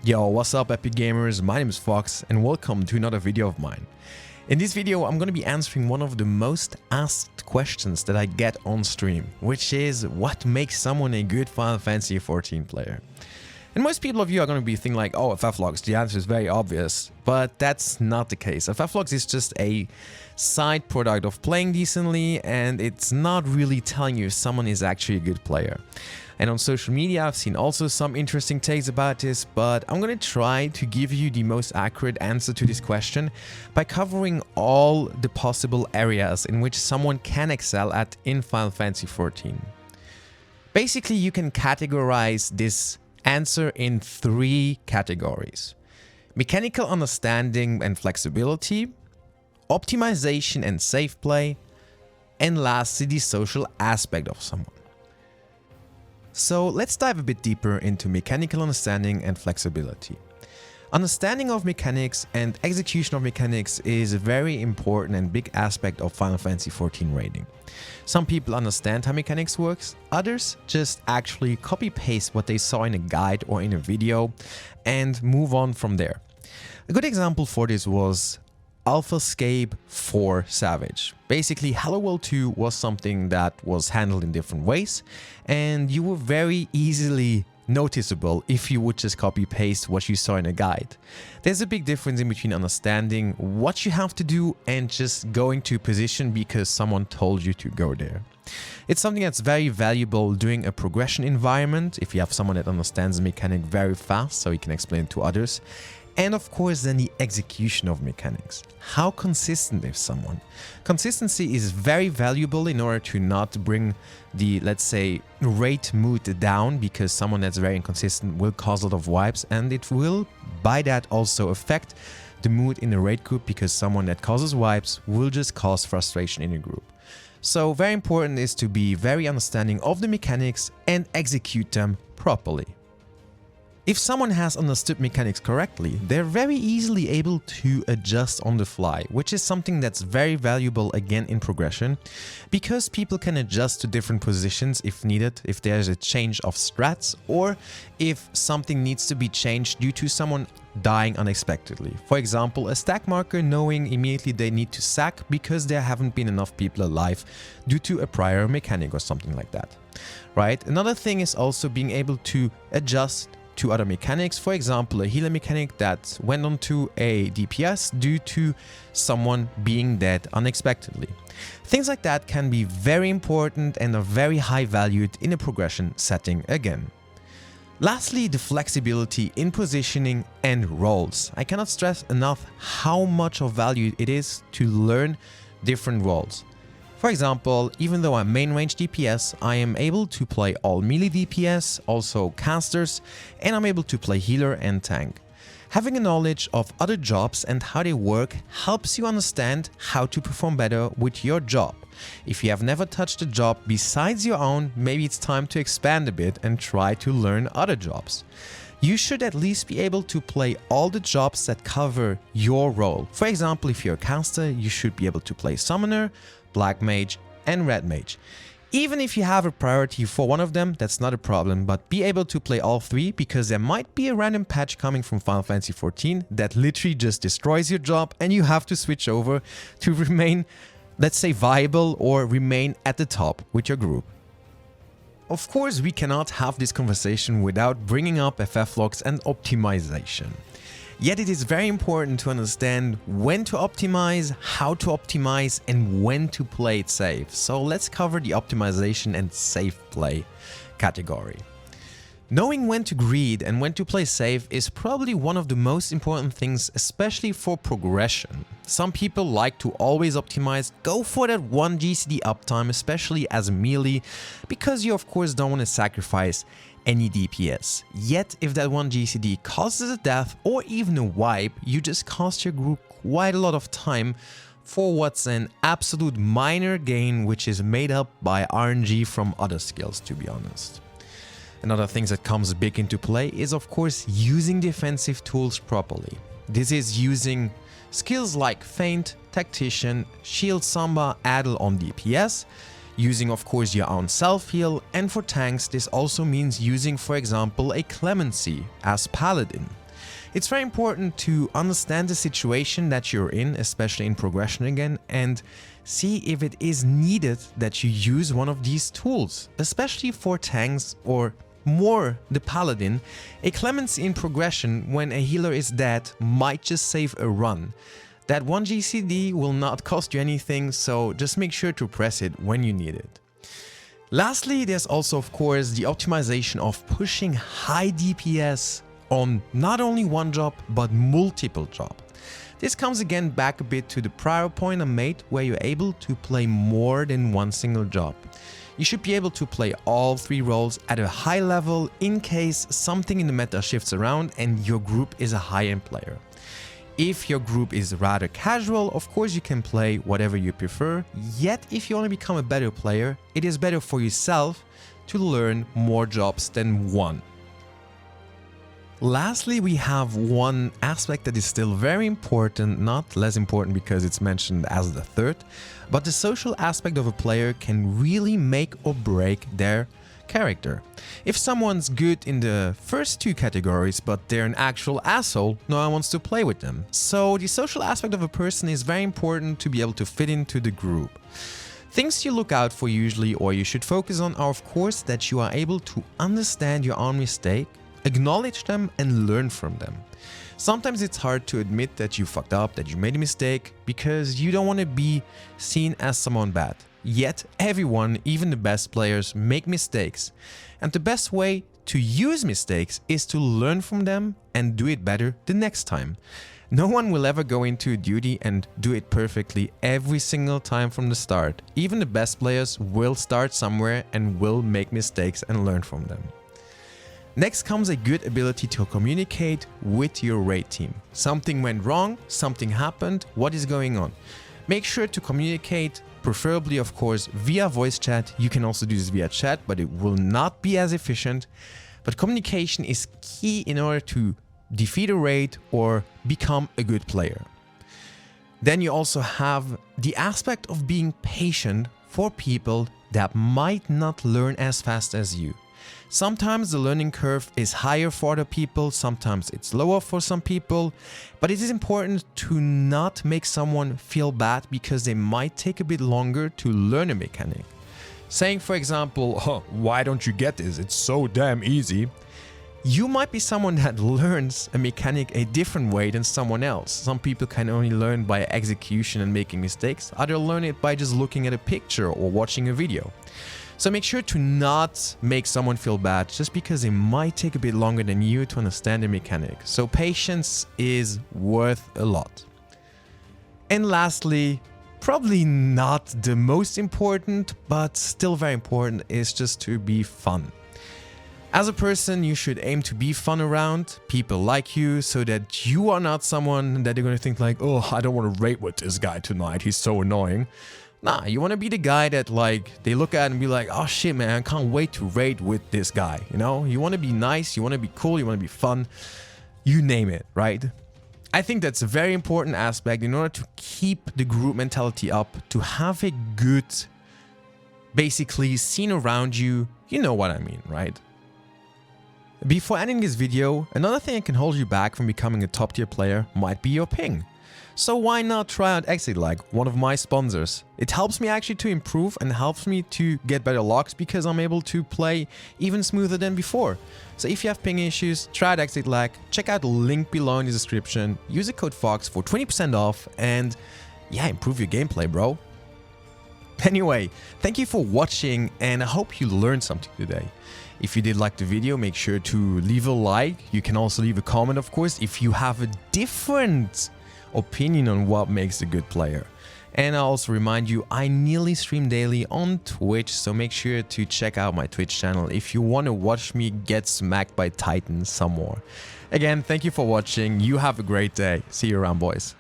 Yo, what's up epic gamers, my name is Fox and welcome to another video of mine. In this video I'm going to be answering one of the most asked questions that I get on stream, which is what makes someone a good Final Fantasy XIV player? And most people of you are going to be thinking like, oh, FFXIV, the answer is very obvious, but that's not the case. FFXIV is just a side product of playing decently and it's not really telling you if someone is actually a good player. And on social media I've seen also some interesting takes about this, but I'm going to try to give you the most accurate answer to this question by covering all the possible areas in which someone can excel at in Final Fantasy XIV. Basically, you can categorize this answer in three categories: mechanical understanding and flexibility, optimization and safe play, and lastly the social aspect of someone. So let's dive a bit deeper into mechanical understanding and flexibility. Understanding of mechanics and execution of mechanics is a very important and big aspect of Final Fantasy XIV raiding. Some people understand how mechanics works, others just actually copy-paste what they saw in a guide or in a video and move on from there. A good example for this was FFXIV 4 Savage. Basically, Hello World 2 was something that was handled in different ways, and you were very easily noticeable if you would just copy paste what you saw in a guide. There's a big difference in between understanding what you have to do and just going to a position because someone told you to go there. It's something that's very valuable during a progression environment if you have someone that understands the mechanic very fast so he can explain it to others. And of course then the execution of mechanics. How consistent is someone? Consistency is very valuable in order to not bring the, let's say, raid mood down, because someone that's very inconsistent will cause a lot of wipes, and it will by that also affect the mood in the raid group, because someone that causes wipes will just cause frustration in a group. So very important is to be very understanding of the mechanics and execute them properly. If someone has understood mechanics correctly, they're very easily able to adjust on the fly, which is something that's very valuable again in progression, because people can adjust to different positions if needed, if there's a change of strats, or if something needs to be changed due to someone dying unexpectedly. For example, a stack marker knowing immediately they need to sack because there haven't been enough people alive due to a prior mechanic or something like that, right? Another thing is also being able to adjust to other mechanics, for example a healer mechanic that went onto a DPS due to someone being dead unexpectedly. Things like that can be very important and are very high valued in a progression setting again. Lastly, the flexibility in positioning and roles. I cannot stress enough how much of value it is to learn different roles. For example, even though I'm main range DPS, I am able to play all melee DPS, also casters, and I'm able to play healer and tank. Having a knowledge of other jobs and how they work helps you understand how to perform better with your job. If you have never touched a job besides your own, maybe it's time to expand a bit and try to learn other jobs. You should at least be able to play all the jobs that cover your role. For example, if you're a caster, you should be able to play summoner, black mage and red mage. Even if you have a priority for one of them, that's not a problem, but be able to play all three, because there might be a random patch coming from Final Fantasy XIV that literally just destroys your job and you have to switch over to remain, let's say, viable or remain at the top with your group. Of course, we cannot have this conversation without bringing up FFLogs and optimization. Yet it is very important to understand when to optimize, how to optimize, and when to play it safe. So let's cover the optimization and safe play category. Knowing when to greed and when to play safe is probably one of the most important things, especially for progression. Some people like to always optimize, go for that 1 GCD uptime, especially as a melee, because you of course don't want to sacrifice any DPS. Yet if that 1 GCD causes a death or even a wipe, you just cost your group quite a lot of time for what's an absolute minor gain, which is made up by RNG from other skills, to be honest. Another thing that comes big into play is of course using defensive tools properly. This is using skills like Feint, Tactician, Shield Samba, Addle on DPS, using of course your own self-heal, and for tanks this also means using, for example, a Clemency as Paladin. It's very important to understand the situation that you're in, especially in progression again, and see if it is needed that you use one of these tools, especially for tanks or more the paladin. A clemency in progression when a healer is dead might just save a run. That 1 GCD will not cost you anything, so just make sure to press it when you need it. Lastly, there's also of course the optimization of pushing high DPS on not only one job but multiple jobs. This comes again back a bit to the prior point I made, where you're able to play more than one single job. You should be able to play all 3 roles at a high level in case something in the meta shifts around and your group is a high-end player. If your group is rather casual, of course you can play whatever you prefer, yet if you want to become a better player, it is better for yourself to learn more jobs than one. Lastly, we have one aspect that is still very important, not less important because it's mentioned as the third, but the social aspect of a player can really make or break their character. If someone's good in the first 2 categories, but they're an actual asshole, no one wants to play with them. So the social aspect of a person is very important to be able to fit into the group. Things you look out for usually, or you should focus on, are of course that you are able to understand your own mistake, acknowledge them and learn from them. Sometimes it's hard to admit that you fucked up, that you made a mistake, because you don't want to be seen as someone bad. Yet everyone, even the best players, make mistakes. And the best way to use mistakes is to learn from them and do it better the next time. No one will ever go into a duty and do it perfectly every single time from the start. Even the best players will start somewhere and will make mistakes and learn from them. Next comes a good ability to communicate with your raid team. Something went wrong, something happened, what is going on? Make sure to communicate, preferably of course via voice chat. You can also do this via chat, but it will not be as efficient. But communication is key in order to defeat a raid or become a good player. Then you also have the aspect of being patient for people that might not learn as fast as you. Sometimes the learning curve is higher for other people, sometimes it's lower for some people, but it is important to not make someone feel bad because they might take a bit longer to learn a mechanic. Saying, for example, "Oh, why don't you get this? It's so damn easy." You might be someone that learns a mechanic a different way than someone else. Some people can only learn by execution and making mistakes, others learn it by just looking at a picture or watching a video. So make sure to not make someone feel bad just because it might take a bit longer than you to understand the mechanic. So patience is worth a lot. And lastly, probably not the most important, but still very important, is just to be fun. As a person, you should aim to be fun around, people like you, so that you are not someone that they're going to think like, "Oh, I don't want to raid with this guy tonight, he's so annoying." Nah, you want to be the guy that like they look at and be like, "Oh shit, man, I can't wait to raid with this guy." You know, you want to be nice, you want to be cool, you want to be fun, you name it, right? I think that's a very important aspect in order to keep the group mentality up, to have a good, basically, scene around you. You know what I mean, right? Before ending this video, another thing that can hold you back from becoming a top tier player might be your ping. So why not try out FFXIV, one of my sponsors? It helps me actually to improve and helps me to get better locks because I'm able to play even smoother than before. So if you have ping issues, try out FFXIV. Check out the link below in the description. Use the code FOX for 20% off and yeah, improve your gameplay, bro. Anyway, thank you for watching and I hope you learned something today. If you did like the video, make sure to leave a like. You can also leave a comment, of course, if you have a different opinion on what makes a good player. And I also remind you, I nearly stream daily on Twitch, so make sure to check out my Twitch channel if you want to watch me get smacked by Titans some more. Again, thank you for watching. You have a great day. See you around, boys.